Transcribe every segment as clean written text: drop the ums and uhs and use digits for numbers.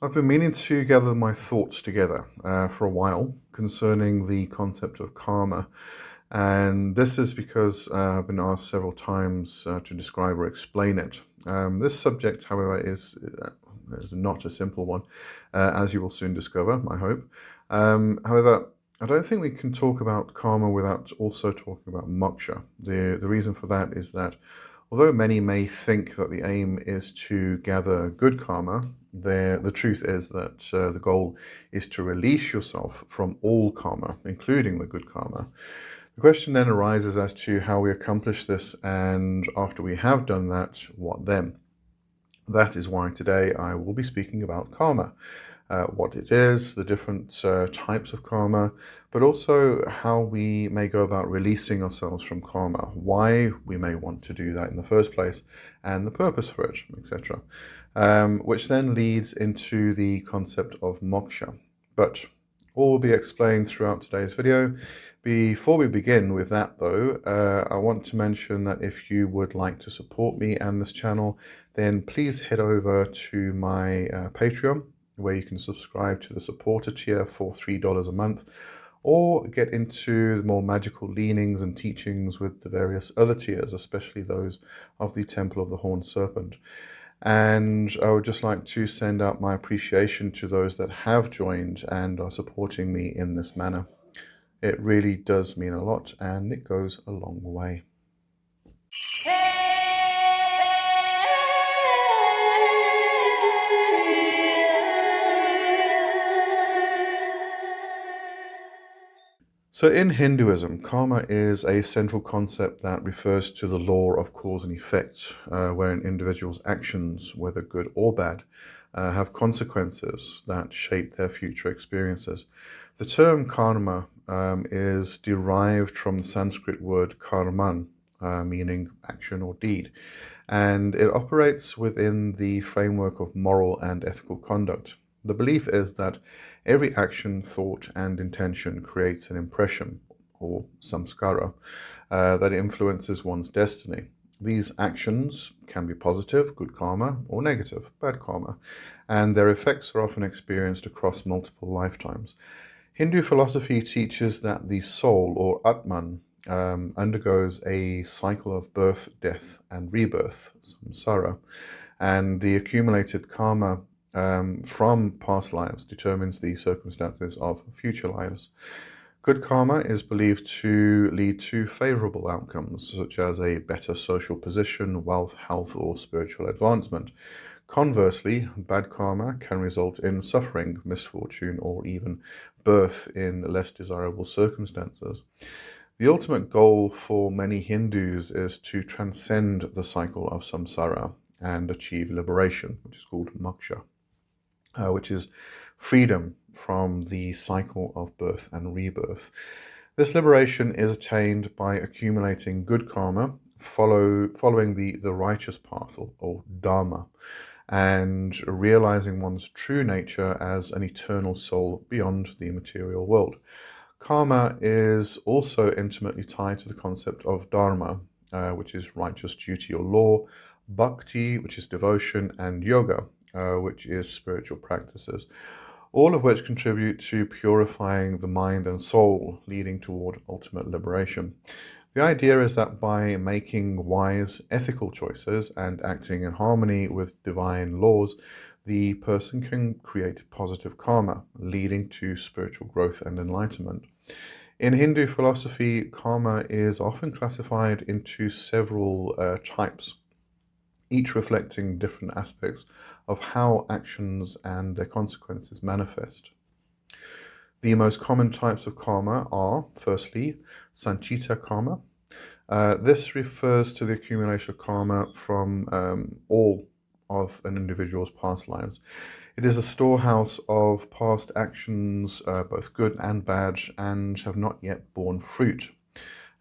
I've been meaning to gather my thoughts together for a while concerning the concept of karma. And this is because I've been asked several times to describe or explain it. This subject, however, is not a simple one, as you will soon discover, I hope. However, I don't think we can talk about karma without also talking about moksha. The reason for that is that although many may think that the aim is to gather good karma, the truth is that the goal is to release yourself from all karma, including the good karma. The question then arises as to how we accomplish this, and after we have done that, what then? That is why today I will be speaking about karma, what it is, the different types of karma, but also how we may go about releasing ourselves from karma, why we may want to do that in the first place, and the purpose for it, etc. Which then leads into the concept of moksha. But all will be explained throughout today's video. Before we begin with that though, I want to mention that if you would like to support me and this channel, then please head over to my Patreon, where you can subscribe to the supporter tier for $3 a month, or get into the more magical leanings and teachings with the various other tiers, especially those of the Temple of the Horned Serpent. And I would just like to send out my appreciation to those that have joined and are supporting me in this manner. It really does mean a lot, and it goes a long way. So in Hinduism, karma is a central concept that refers to the law of cause and effect, where an individual's actions, whether good or bad, have consequences that shape their future experiences. The term karma is derived from the Sanskrit word karman, meaning action or deed, and it operates within the framework of moral and ethical conduct. The belief is that every action, thought, and intention creates an impression, or samskara, that influences one's destiny. These actions can be positive, good karma, or negative, bad karma, and their effects are often experienced across multiple lifetimes. Hindu philosophy teaches that the soul, or Atman, undergoes a cycle of birth, death, and rebirth, samsara, and the accumulated karma from past lives determines the circumstances of future lives. Good karma is believed to lead to favorable outcomes, such as a better social position, wealth, health, or spiritual advancement. Conversely, bad karma can result in suffering, misfortune, or even birth in less desirable circumstances. The ultimate goal for many Hindus is to transcend the cycle of samsara and achieve liberation, which is called moksha, which is freedom from the cycle of birth and rebirth. This liberation is attained by accumulating good karma, following the righteous path, or dharma, and realizing one's true nature as an eternal soul beyond the material world. Karma is also intimately tied to the concept of dharma, which is righteous duty or law, bhakti, which is devotion, and yoga, which is spiritual practices, all of which contribute to purifying the mind and soul, leading toward ultimate liberation. The idea is that by making wise, ethical choices and acting in harmony with divine laws, the person can create positive karma, leading to spiritual growth and enlightenment. In Hindu philosophy, karma is often classified into several types, each reflecting different aspects of how actions and their consequences manifest. The most common types of karma are, firstly, sanchita karma. This refers to the accumulation of karma from all of an individual's past lives. It is a storehouse of past actions, both good and bad, and have not yet borne fruit.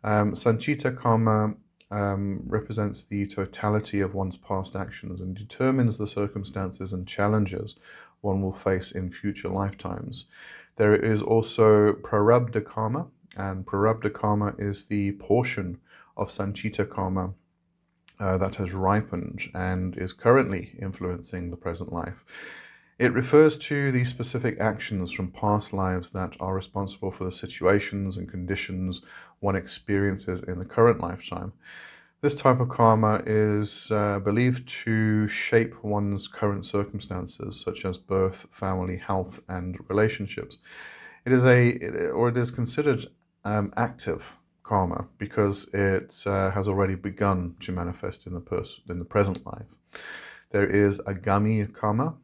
Sanchita karma represents the totality of one's past actions and determines the circumstances and challenges one will face in future lifetimes. There is also prarabdha karma, and prarabdha karma is the portion of sanchita karma that has ripened and is currently influencing the present life. It refers to the specific actions from past lives that are responsible for the situations and conditions one experiences in the current lifetime. This type of karma is believed to shape one's current circumstances, such as birth, family, health, and relationships. It is considered active karma because it has already begun to manifest in the present life. There is agami karma,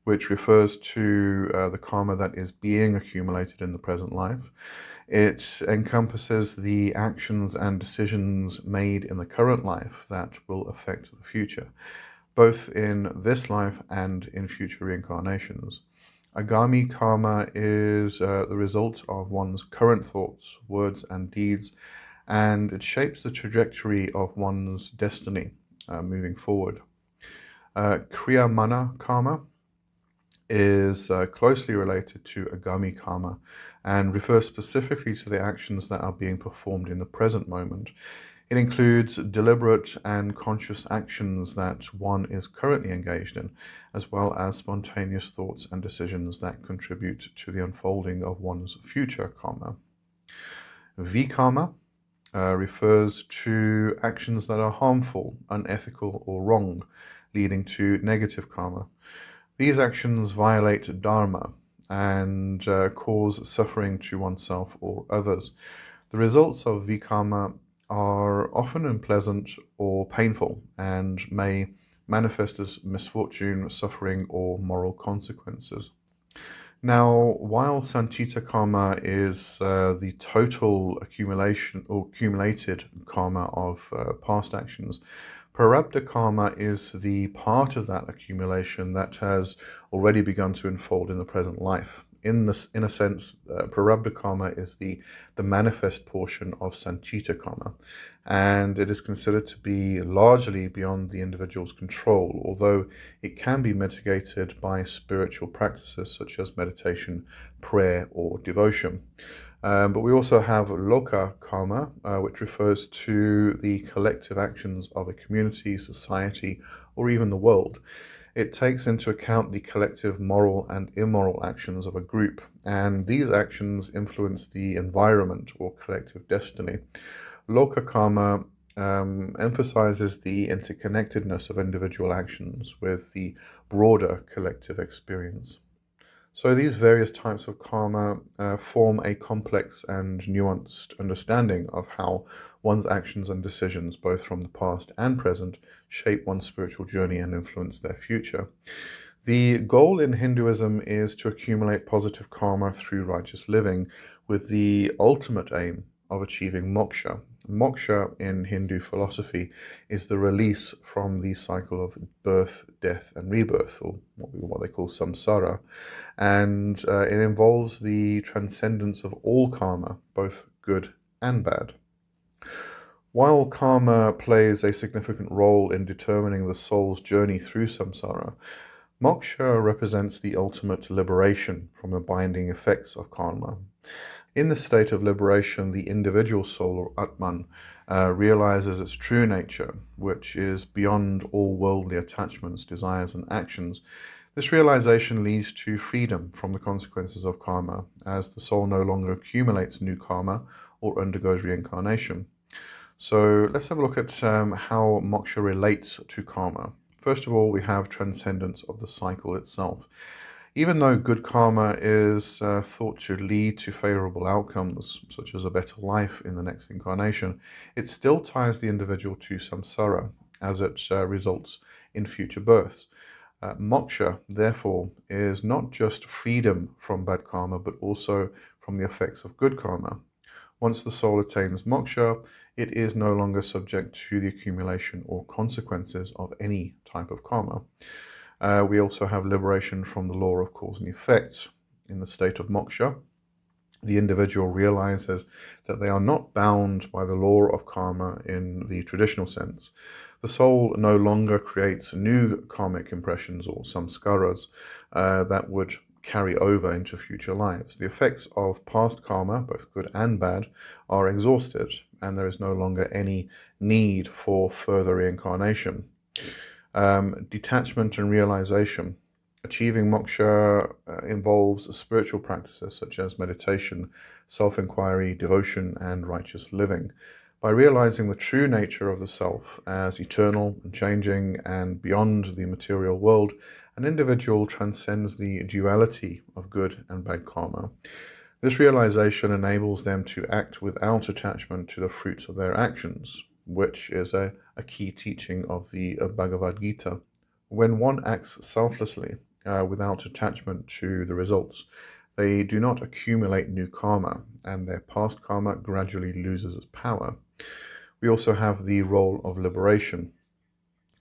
which refers to the karma that is being accumulated in the present life. It encompasses the actions and decisions made in the current life that will affect the future, both in this life and in future reincarnations. Agami karma is the result of one's current thoughts, words, and deeds, and it shapes the trajectory of one's destiny moving forward. Kriyamana karma is closely related to agami karma and refers specifically to the actions that are being performed in the present moment. It includes deliberate and conscious actions that one is currently engaged in, as well as spontaneous thoughts and decisions that contribute to the unfolding of one's future karma. Vikarma refers to actions that are harmful, unethical, or wrong, leading to negative karma. These actions violate dharma and cause suffering to oneself or others. The results of vikarma are often unpleasant or painful and may manifest as misfortune, suffering, or moral consequences. Now, while Sanchita karma is the total accumulation or accumulated karma of past actions, Prarabdha karma is the part of that accumulation that has already begun to unfold in the present life. In a sense, Prarabdha karma is the manifest portion of Sanchita karma, and it is considered to be largely beyond the individual's control, although it can be mitigated by spiritual practices such as meditation, prayer, or devotion. But we also have loka karma, which refers to the collective actions of a community, society, or even the world. It takes into account the collective moral and immoral actions of a group, and these actions influence the environment or collective destiny. Loka karma emphasizes the interconnectedness of individual actions with the broader collective experience. So these various types of karma form a complex and nuanced understanding of how one's actions and decisions, both from the past and present, shape one's spiritual journey and influence their future. The goal in Hinduism is to accumulate positive karma through righteous living, with the ultimate aim of achieving moksha. Moksha in Hindu philosophy is the release from the cycle of birth, death, and rebirth, or what they call samsara, and it involves the transcendence of all karma, both good and bad. While karma plays a significant role in determining the soul's journey through samsara, moksha represents the ultimate liberation from the binding effects of karma. In this state of liberation, the individual soul, or Atman, realizes its true nature, which is beyond all worldly attachments, desires, and actions. This realization leads to freedom from the consequences of karma, as the soul no longer accumulates new karma or undergoes reincarnation. So let's have a look at how moksha relates to karma. First of all, we have transcendence of the cycle itself. Even though good karma is thought to lead to favorable outcomes, such as a better life in the next incarnation, it still ties the individual to samsara, as it results in future births. Moksha, therefore, is not just freedom from bad karma, but also from the effects of good karma. Once the soul attains moksha, it is no longer subject to the accumulation or consequences of any type of karma. We also have liberation from the law of cause and effect. In the state of moksha, the individual realizes that they are not bound by the law of karma in the traditional sense. The soul no longer creates new karmic impressions or samskaras that would carry over into future lives. The effects of past karma, both good and bad, are exhausted, and there is no longer any need for further reincarnation. Detachment and realization. Achieving moksha involves spiritual practices such as meditation, self-inquiry, devotion, and righteous living. By realizing the true nature of the self as eternal and changing and beyond the material world, an individual transcends the duality of good and bad karma. This realization enables them to act without attachment to the fruits of their actions, which is a key teaching of the Bhagavad Gita. When one acts selflessly, without attachment to the results, they do not accumulate new karma, and their past karma gradually loses its power. We also have the role of liberation.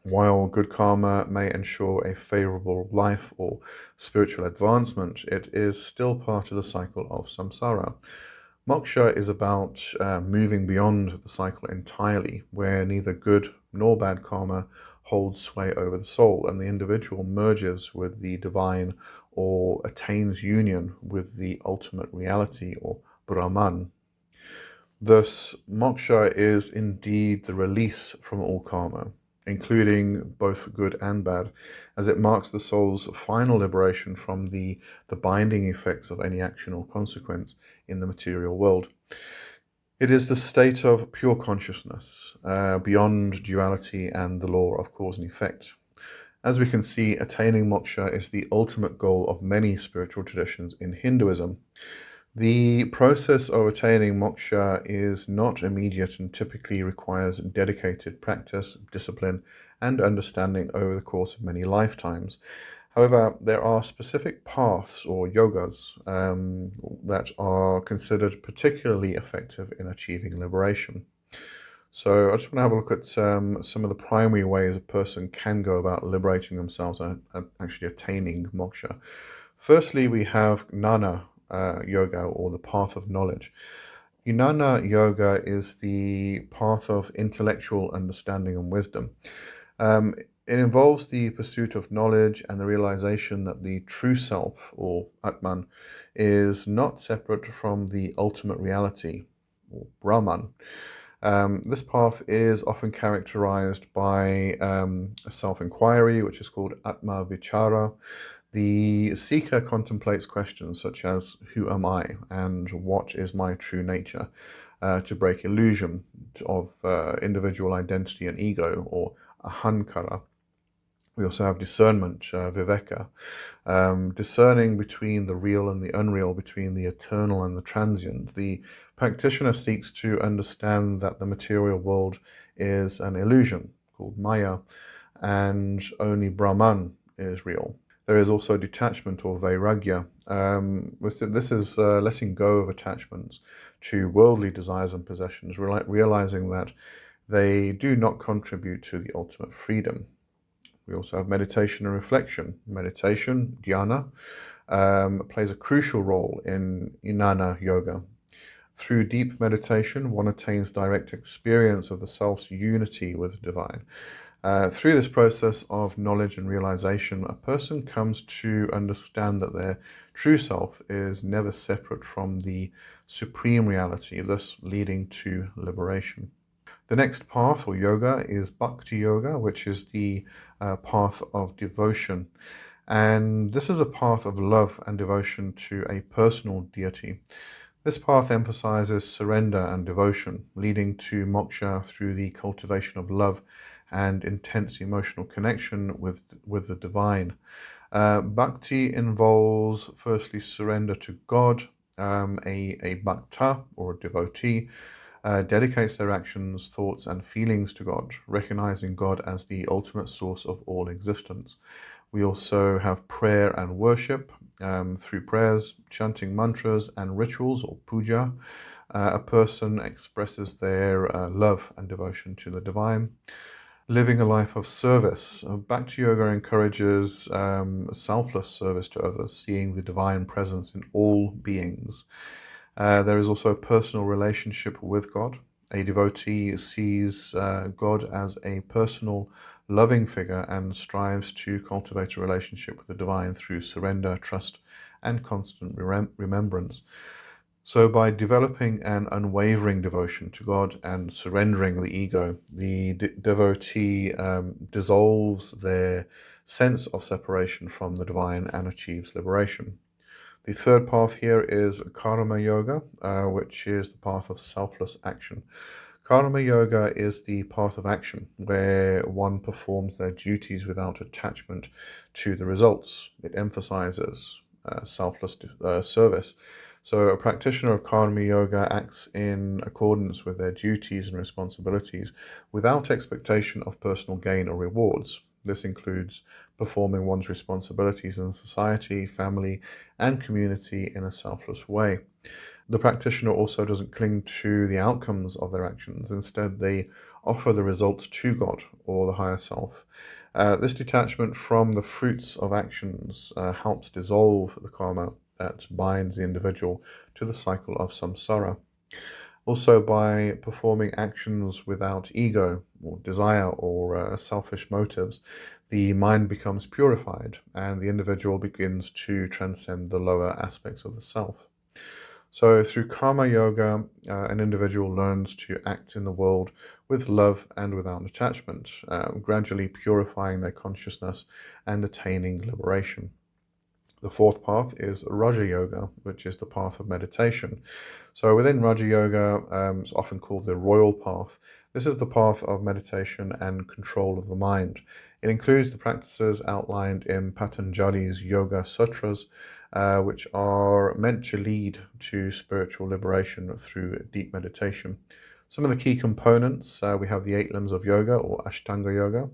While good karma may ensure a favorable life or spiritual advancement, it is still part of the cycle of samsara. Moksha is about moving beyond the cycle entirely, where neither good nor bad karma holds sway over the soul, and the individual merges with the divine or attains union with the ultimate reality or Brahman. Thus, moksha is indeed the release from all karma, including both good and bad, as it marks the soul's final liberation from the binding effects of any action or consequence in the material world. It is the state of pure consciousness, beyond duality and the law of cause and effect. As we can see, attaining moksha is the ultimate goal of many spiritual traditions in Hinduism. The process of attaining moksha is not immediate and typically requires dedicated practice, discipline, and understanding over the course of many lifetimes. However, there are specific paths or yogas that are considered particularly effective in achieving liberation. So I just want to have a look at some of the primary ways a person can go about liberating themselves and actually attaining moksha. Firstly, we have Gnana yoga, or the path of knowledge. Jnana yoga is the path of intellectual understanding and wisdom. It involves the pursuit of knowledge and the realization that the true self, or Atman, is not separate from the ultimate reality, or Brahman. This path is often characterized by self-inquiry, which is called Atma Vichara. The seeker contemplates questions such as, who am I, and what is my true nature, to break illusion of individual identity and ego, or ahankara. We also have discernment, viveka, discerning between the real and the unreal, between the eternal and the transient. The practitioner seeks to understand that the material world is an illusion called Maya, and only Brahman is real. There is also detachment, or vairagya. This is letting go of attachments to worldly desires and possessions, realizing that they do not contribute to the ultimate freedom. We also have meditation and reflection. Meditation, dhyana, plays a crucial role in jnana yoga. Through deep meditation, one attains direct experience of the self's unity with the divine. Through this process of knowledge and realization, a person comes to understand that their true self is never separate from the supreme reality, thus leading to liberation. The next path, or yoga, is bhakti yoga, which is the path of devotion. And this is a path of love and devotion to a personal deity. This path emphasizes surrender and devotion, leading to moksha through the cultivation of love and intense emotional connection with the divine. Bhakti involves firstly surrender to God. A bhakta, or a devotee, dedicates their actions, thoughts, and feelings to God, recognizing God as the ultimate source of all existence. We also have prayer and worship. Through prayers, chanting mantras, and rituals, or puja, a person expresses their love and devotion to the divine. Living a life of service. Bhakti Yoga encourages selfless service to others, seeing the divine presence in all beings. There is also a personal relationship with God. A devotee sees God as a personal, loving figure and strives to cultivate a relationship with the divine through surrender, trust, and constant remembrance. So by developing an unwavering devotion to God and surrendering the ego, the devotee dissolves their sense of separation from the divine and achieves liberation. The third path here is Karma Yoga, which is the path of selfless action. Karma Yoga is the path of action where one performs their duties without attachment to the results. It emphasizes selfless service. So a practitioner of Karma Yoga acts in accordance with their duties and responsibilities without expectation of personal gain or rewards. This includes performing one's responsibilities in society, family, and community in a selfless way. The practitioner also doesn't cling to the outcomes of their actions. Instead, they offer the results to God or the higher self. This detachment from the fruits of actions helps dissolve the karma that binds the individual to the cycle of samsara. Also, by performing actions without ego or desire or selfish motives, the mind becomes purified and the individual begins to transcend the lower aspects of the self. So, through karma yoga, an individual learns to act in the world with love and without attachment, gradually purifying their consciousness and attaining liberation. The fourth path is Raja Yoga, which is the path of meditation. So within Raja Yoga, it's often called the royal path. This is the path of meditation and control of the mind. It includes the practices outlined in Patanjali's Yoga Sutras, which are meant to lead to spiritual liberation through deep meditation. Some of the key components, we have the 8 limbs of yoga or Ashtanga Yoga.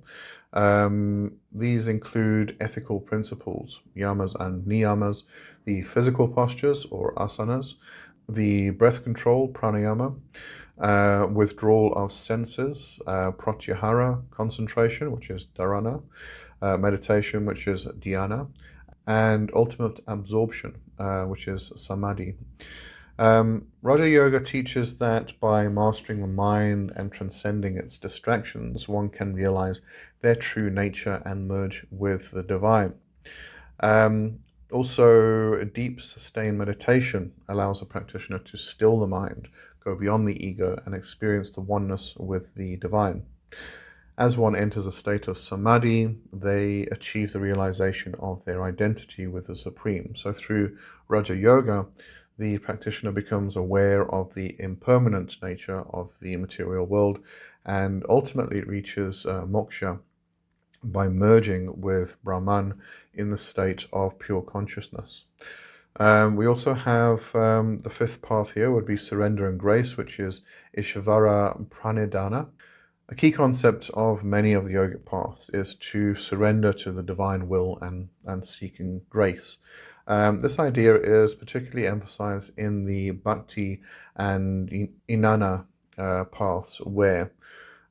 These include ethical principles, yamas and niyamas, the physical postures or asanas, the breath control, pranayama, withdrawal of senses, pratyahara, concentration, which is dharana, meditation, which is dhyana, and ultimate absorption, which is samadhi. Raja Yoga teaches that by mastering the mind and transcending its distractions, one can realize their true nature and merge with the divine. Also, a deep, sustained meditation allows a practitioner to still the mind, go beyond the ego, and experience the oneness with the divine. As one enters a state of samadhi, they achieve the realization of their identity with the Supreme. So through Raja Yoga, the practitioner becomes aware of the impermanent nature of the material world and ultimately reaches moksha by merging with Brahman in the state of pure consciousness. We also have the fifth path here would be surrender and grace, which is Ishvara Pranidhana. A key concept of many of the yogic paths is to surrender to the divine will and seeking grace. This idea is particularly emphasized in the Bhakti and Jnana paths, where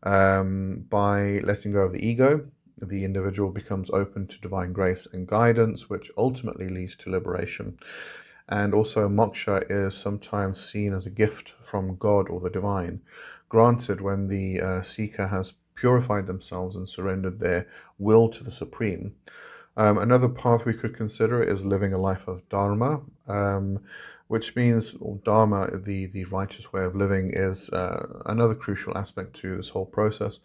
by letting go of the ego, the individual becomes open to divine grace and guidance, which ultimately leads to liberation. And also, moksha is sometimes seen as a gift from God or the divine, granted when the seeker has purified themselves and surrendered their will to the Supreme. Another path we could consider is living a life of dharma, which means dharma, the righteous way of living, is another crucial aspect to this whole process.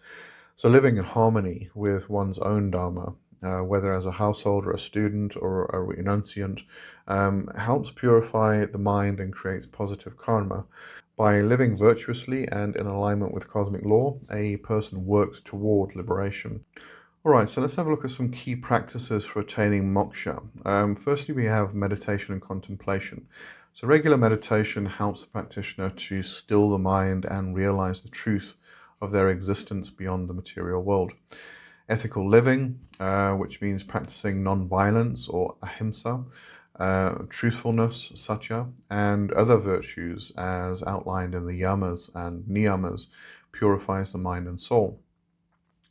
So living in harmony with one's own dharma, whether as a householder, a student, or a renunciant, helps purify the mind and creates positive karma. By living virtuously and in alignment with cosmic law, a person works toward liberation. All right, so let's have a look at some key practices for attaining moksha. Firstly, we have meditation and contemplation. So regular meditation helps the practitioner to still the mind and realize the truth of their existence beyond the material world. Ethical living, which means practicing non-violence or ahimsa, truthfulness, satya, and other virtues as outlined in the yamas and niyamas, purifies the mind and soul.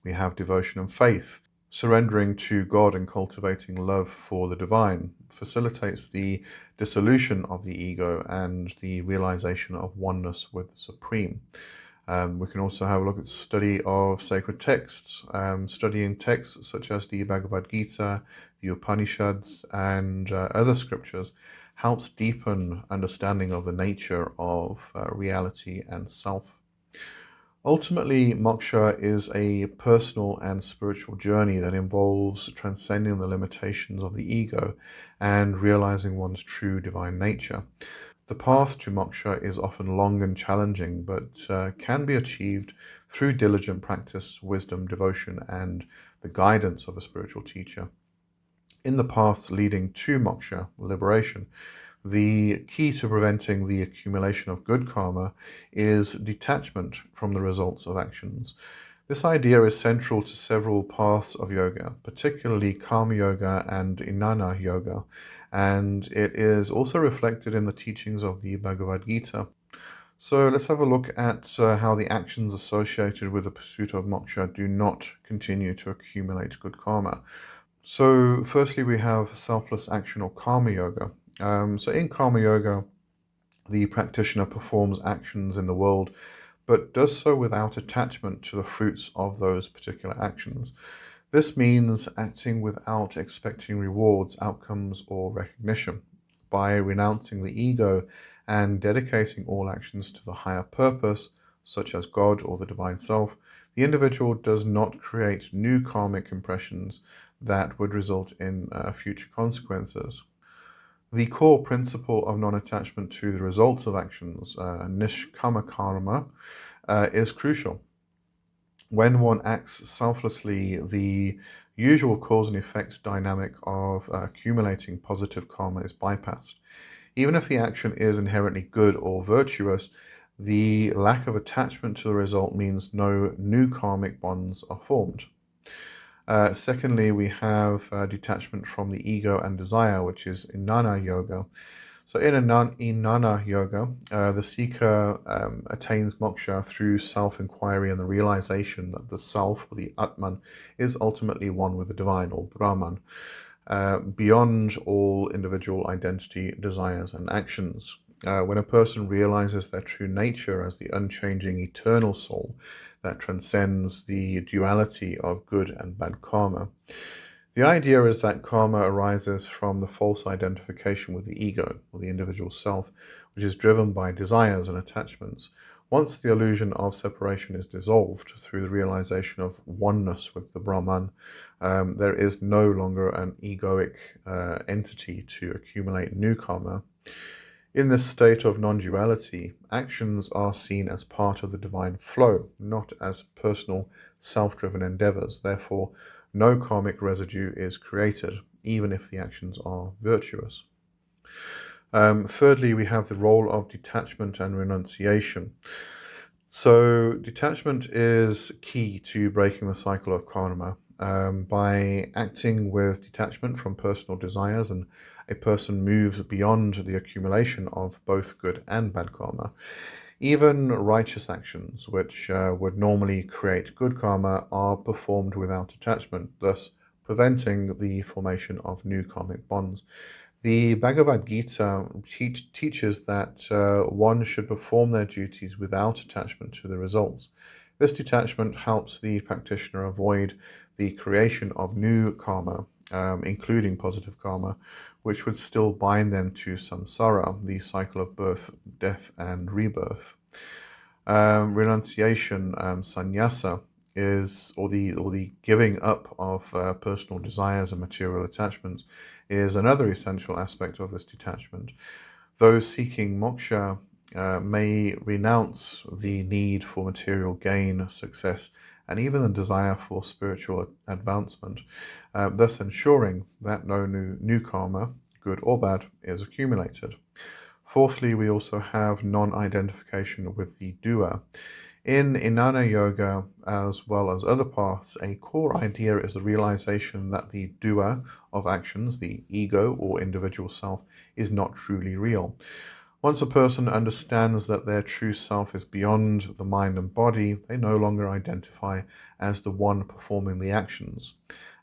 We have devotion and faith. Surrendering to God and cultivating love for the divine facilitates the dissolution of the ego and the realization of oneness with the Supreme. We can also have a look at study of sacred texts. Studying texts such as the Bhagavad Gita, the Upanishads, and other scriptures helps deepen understanding of the nature of reality and self. Ultimately, moksha is a personal and spiritual journey that involves transcending the limitations of the ego and realizing one's true divine nature. The path to moksha is often long and challenging, but can be achieved through diligent practice, wisdom, devotion, and the guidance of a spiritual teacher. In the path leading to moksha, liberation, the key to preventing the accumulation of good karma is detachment from the results of actions. This idea is central to several paths of yoga, particularly Karma Yoga and Jnana Yoga, and it is also reflected in the teachings of the Bhagavad Gita. So let's have a look at how the actions associated with the pursuit of moksha do not continue to accumulate good karma. So firstly, we have selfless action or Karma Yoga. So in Karma Yoga, the practitioner performs actions in the world, but does so without attachment to the fruits of those particular actions. This means acting without expecting rewards, outcomes, or recognition. By renouncing the ego and dedicating all actions to the higher purpose, such as God or the divine self, the individual does not create new karmic impressions that would result in future consequences. The core principle of non-attachment to the results of actions, nishkama karma, is crucial. When one acts selflessly, the usual cause and effect dynamic of accumulating positive karma is bypassed. Even if the action is inherently good or virtuous, the lack of attachment to the result means no new karmic bonds are formed. Secondly, we have detachment from the ego and desire, which is Jnana Yoga. So in Jnana Yoga, the seeker attains moksha through self-inquiry and the realization that the self, or the Atman, is ultimately one with the divine, or Brahman, beyond all individual identity, desires, and actions. When a person realizes their true nature as the unchanging eternal soul that transcends the duality of good and bad karma, the idea is that karma arises from the false identification with the ego, or the individual self, which is driven by desires and attachments. Once the illusion of separation is dissolved through the realization of oneness with the Brahman, there is no longer an egoic entity to accumulate new karma. In this state of non-duality, actions are seen as part of the divine flow, not as personal, self-driven endeavors. Therefore, no karmic residue is created, even if the actions are virtuous. Thirdly, we have the role of detachment and renunciation. So detachment is key to breaking the cycle of karma. By acting with detachment from personal desires, and a person moves beyond the accumulation of both good and bad karma. Even righteous actions, which would normally create good karma, are performed without attachment, thus preventing the formation of new karmic bonds. The Bhagavad Gita teaches that one should perform their duties without attachment to the results. This detachment helps the practitioner avoid the creation of new karma, including positive karma, which would still bind them to samsara, the cycle of birth, death, and rebirth. Renunciation, sannyasa, or the giving up of personal desires and material attachments, is another essential aspect of this detachment. Those seeking moksha may renounce the need for material gain, success, and even the desire for spiritual advancement, thus ensuring that no new karma, good or bad, is accumulated. Fourthly, we also have non-identification with the doer. In Jnana Yoga, as well as other paths, a core idea is the realization that the doer of actions, the ego or individual self, is not truly real. Once a person understands that their true self is beyond the mind and body, they no longer identify as the one performing the actions.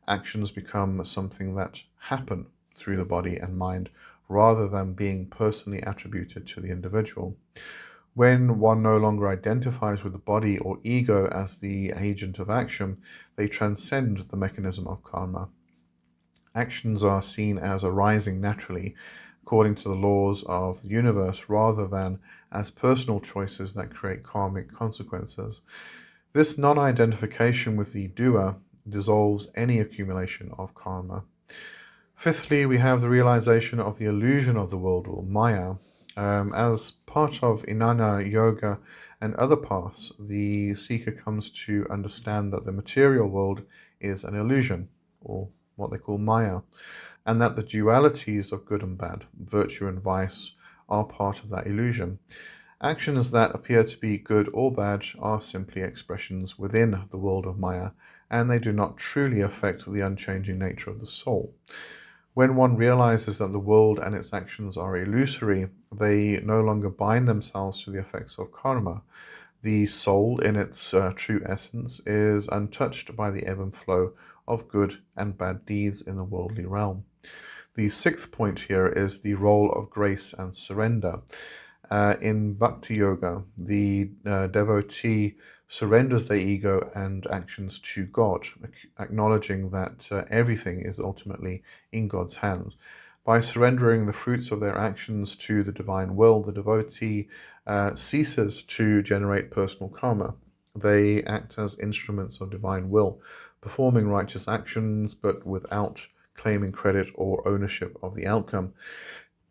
Actions become something that happen through the body and mind, rather than being personally attributed to the individual. When one no longer identifies with the body or ego as the agent of action, they transcend the mechanism of karma. Actions are seen as arising naturally, according to the laws of the universe, rather than as personal choices that create karmic consequences. This non-identification with the doer dissolves any accumulation of karma. Fifthly, we have the realization of the illusion of the world, or Maya. As part of Inanna Yoga and other paths, the seeker comes to understand that the material world is an illusion, or what they call Maya, and that the dualities of good and bad, virtue and vice, are part of that illusion. Actions that appear to be good or bad are simply expressions within the world of Maya, and they do not truly affect the unchanging nature of the soul. When one realizes that the world and its actions are illusory, they no longer bind themselves to the effects of karma. The soul, in its true essence, is untouched by the ebb and flow of good and bad deeds in the worldly realm. The sixth point here is the role of grace and surrender. In Bhakti Yoga, the devotee surrenders their ego and actions to God, acknowledging that everything is ultimately in God's hands. By surrendering the fruits of their actions to the divine will, the devotee ceases to generate personal karma. They act as instruments of divine will, performing righteous actions, but without claiming credit or ownership of the outcome.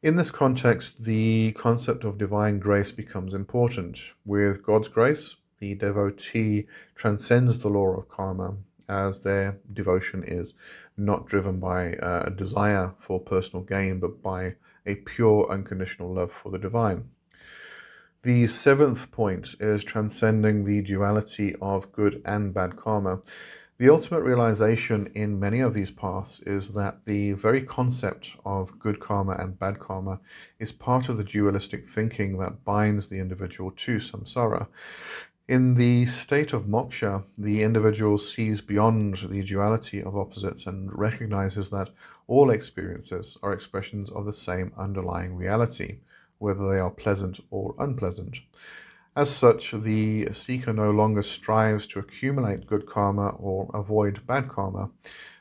In this context, the concept of divine grace becomes important. With God's grace, the devotee transcends the law of karma, as their devotion is not driven by a desire for personal gain, but by a pure, unconditional love for the divine. The seventh point is transcending the duality of good and bad karma. The ultimate realization in many of these paths is that the very concept of good karma and bad karma is part of the dualistic thinking that binds the individual to samsara. In the state of moksha, the individual sees beyond the duality of opposites and recognizes that all experiences are expressions of the same underlying reality, whether they are pleasant or unpleasant. As such, the seeker no longer strives to accumulate good karma or avoid bad karma.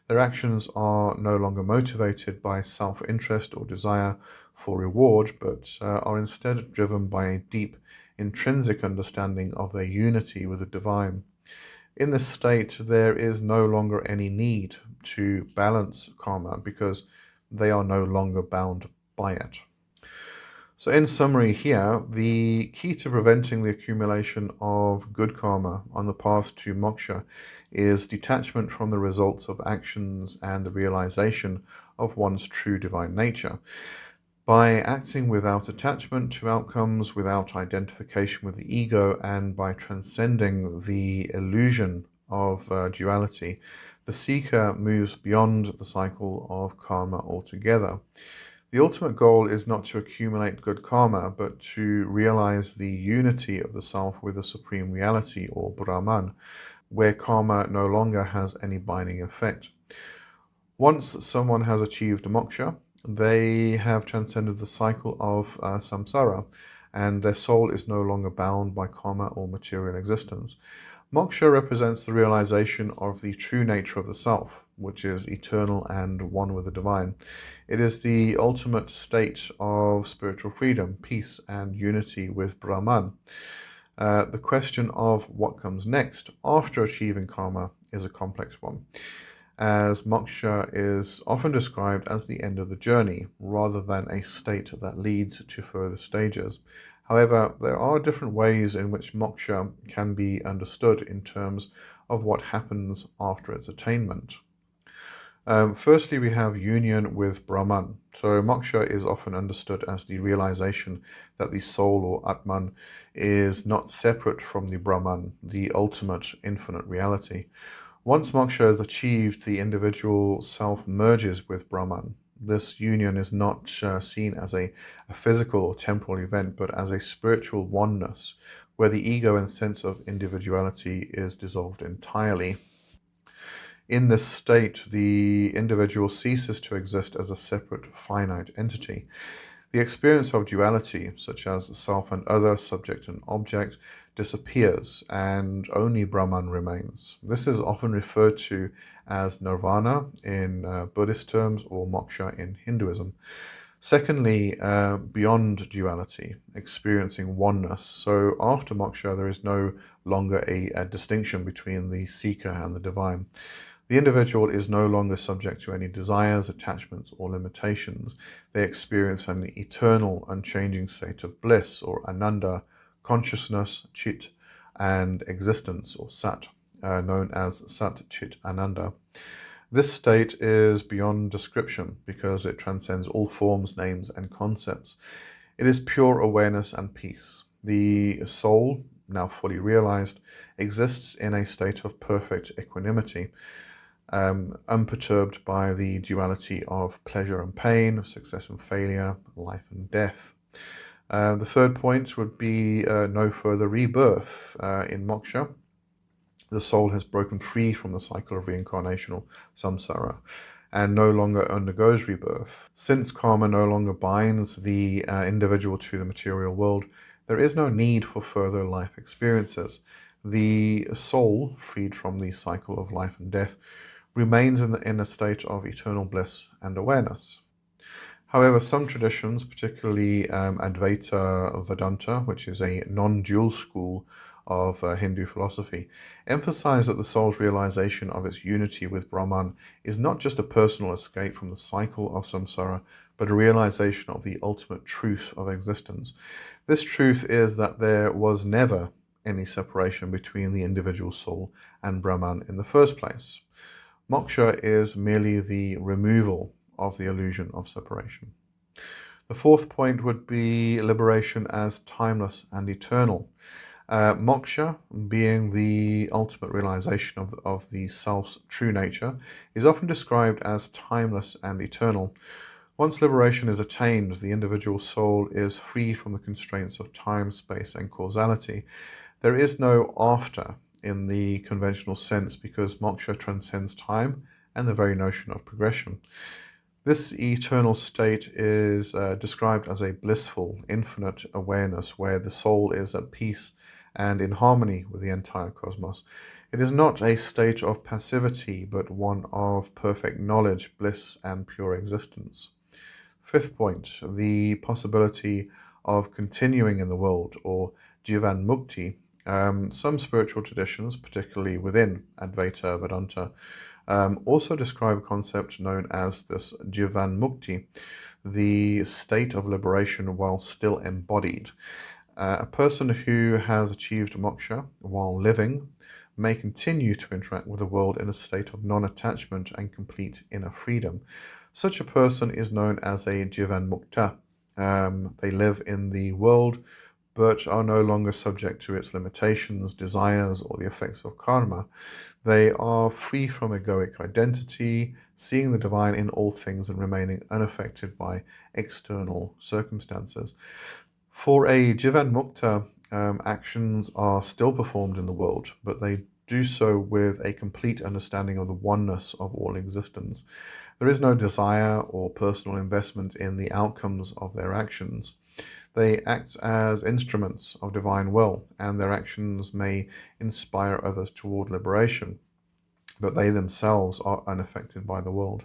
Their actions are no longer motivated by self-interest or desire for reward, but are instead driven by a deep, intrinsic understanding of their unity with the divine. In this state, there is no longer any need to balance karma because they are no longer bound by it. So in summary here, the key to preventing the accumulation of good karma on the path to moksha is detachment from the results of actions and the realization of one's true divine nature. By acting without attachment to outcomes, without identification with the ego, and by transcending the illusion of duality, the seeker moves beyond the cycle of karma altogether. The ultimate goal is not to accumulate good karma, but to realize the unity of the self with the supreme reality, or Brahman, where karma no longer has any binding effect. Once someone has achieved moksha, they have transcended the cycle of samsara, and their soul is no longer bound by karma or material existence. Moksha represents the realization of the true nature of the self, which is eternal and one with the divine. It is the ultimate state of spiritual freedom, peace, and unity with Brahman. The question of what comes next after achieving karma is a complex one, as moksha is often described as the end of the journey, rather than a state that leads to further stages. However, there are different ways in which moksha can be understood in terms of what happens after its attainment. Firstly, we have union with Brahman. So moksha is often understood as the realization that the soul, or Atman, is not separate from the Brahman, the ultimate infinite reality. Once moksha is achieved, the individual self merges with Brahman. This union is not seen as a physical or temporal event, but as a spiritual oneness, where the ego and sense of individuality is dissolved entirely. In this state, the individual ceases to exist as a separate, finite entity. The experience of duality, such as self and other, subject and object, disappears, and only Brahman remains. This is often referred to as nirvana in Buddhist terms, or moksha in Hinduism. Secondly, beyond duality, experiencing oneness. So after moksha, there is no longer a distinction between the seeker and the divine. The individual is no longer subject to any desires, attachments, or limitations. They experience an eternal, unchanging state of bliss, or ananda, consciousness, chit, and existence, or sat, known as Sat Chit Ananda. This state is beyond description because it transcends all forms, names, and concepts. It is pure awareness and peace. The soul, now fully realized, exists in a state of perfect equanimity, unperturbed by the duality of pleasure and pain, success and failure, life and death. The third point would be no further rebirth. In moksha, the soul has broken free from the cycle of reincarnation or samsara and no longer undergoes rebirth. Since karma no longer binds the individual to the material world, there is no need for further life experiences. The soul, freed from the cycle of life and death, remains in a state of eternal bliss and awareness. However, some traditions, particularly Advaita Vedanta, which is a non-dual school of Hindu philosophy, emphasize that the soul's realization of its unity with Brahman is not just a personal escape from the cycle of samsara, but a realization of the ultimate truth of existence. This truth is that there was never any separation between the individual soul and Brahman in the first place. Moksha is merely the removal of the illusion of separation. The fourth point would be liberation as timeless and eternal. Moksha, being the ultimate realization of the self's true nature, is often described as timeless and eternal. Once liberation is attained, the individual soul is free from the constraints of time, space, and causality. There is no after in the conventional sense because moksha transcends time and the very notion of progression. This eternal state is described as a blissful, infinite awareness where the soul is at peace and in harmony with the entire cosmos. It is not a state of passivity, but one of perfect knowledge, bliss, and pure existence. Fifth point, the possibility of continuing in the world, or Jivan Mukti. Some spiritual traditions, particularly within Advaita Vedanta, also describe a concept known as this Jivan Mukti, the state of liberation while still embodied. A person who has achieved moksha while living may continue to interact with the world in a state of non-attachment and complete inner freedom. Such a person is known as a Jivan Mukta. They live in the world but are no longer subject to its limitations, desires, or the effects of karma. They are free from egoic identity, seeing the divine in all things and remaining unaffected by external circumstances. For a Jivan Mukta, actions are still performed in the world, but they do so with a complete understanding of the oneness of all existence. There is no desire or personal investment in the outcomes of their actions. They act as instruments of divine will, and their actions may inspire others toward liberation, but they themselves are unaffected by the world.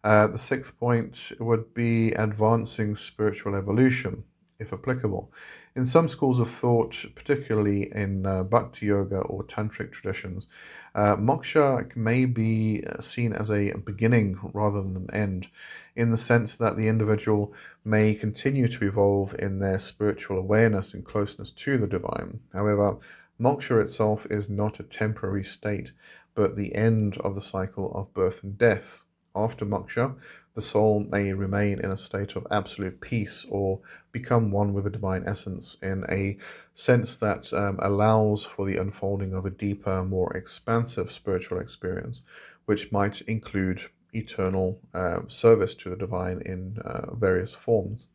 The sixth point would be advancing spiritual evolution, if applicable. In some schools of thought, particularly in Bhakti Yoga or Tantric traditions, moksha may be seen as a beginning rather than an end, in the sense that the individual may continue to evolve in their spiritual awareness and closeness to the divine. However, moksha itself is not a temporary state, but the end of the cycle of birth and death. After moksha, the soul may remain in a state of absolute peace or become one with the divine essence in a sense that allows for the unfolding of a deeper, more expansive spiritual experience, which might include eternal service to the divine in various forms.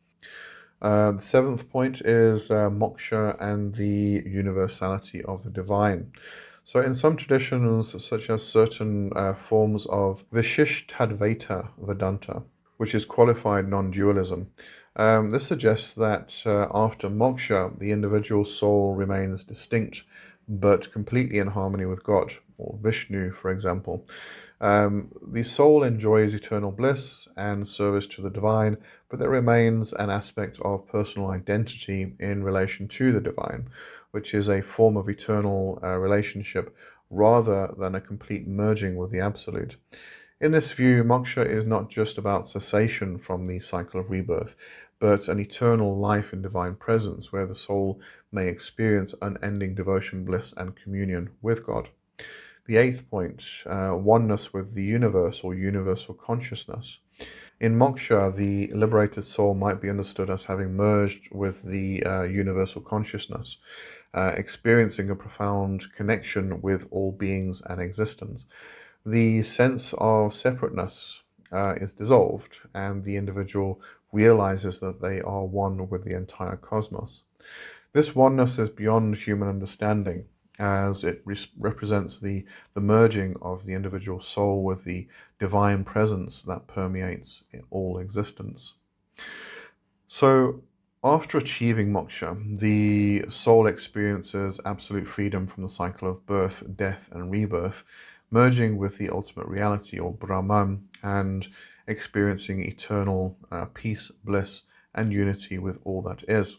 The seventh point is moksha and the universality of the divine. So in some traditions, such as certain forms of Vishishtadvaita Vedanta, which is qualified non-dualism, this suggests that after moksha, the individual soul remains distinct but completely in harmony with God, or Vishnu, for example. The soul enjoys eternal bliss and service to the divine, but there remains an aspect of personal identity in relation to the divine, which is a form of eternal relationship rather than a complete merging with the absolute. In this view, moksha is not just about cessation from the cycle of rebirth, but an eternal life in divine presence where the soul may experience unending devotion, bliss, and communion with God. The eighth point, oneness with the universe or universal consciousness. In moksha, the liberated soul might be understood as having merged with the universal consciousness, experiencing a profound connection with all beings and existence. The sense of separateness is dissolved, and the individual realizes that they are one with the entire cosmos. This oneness is beyond human understanding, as it represents the merging of the individual soul with the divine presence that permeates all existence. So, after achieving moksha, the soul experiences absolute freedom from the cycle of birth, death, and rebirth, merging with the ultimate reality or Brahman and experiencing eternal peace, bliss, and unity with all that is.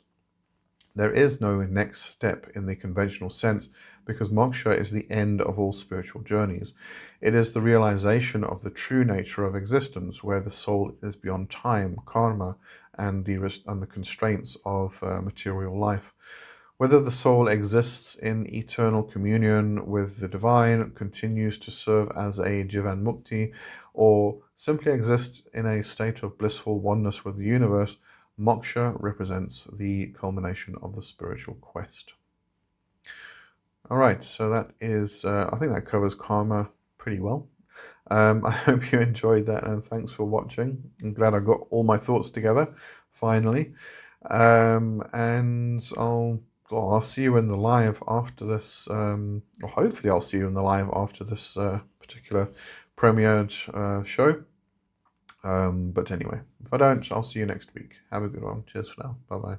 There is no next step in the conventional sense because moksha is the end of all spiritual journeys. It is the realization of the true nature of existence where the soul is beyond time, karma, and the constraints of material life. Whether the soul exists in eternal communion with the divine, continues to serve as a jivan mukti, or simply exists in a state of blissful oneness with the universe, moksha represents the culmination of the spiritual quest. All right, so that is, I think that covers karma pretty well. I hope you enjoyed that, and thanks for watching. I'm glad I got all my thoughts together, finally. And I'll see you in the live after this, or hopefully I'll see you in the live after this particular premiered show. But anyway, if I don't, I'll see you next week. Have a good one. Cheers for now. Bye bye.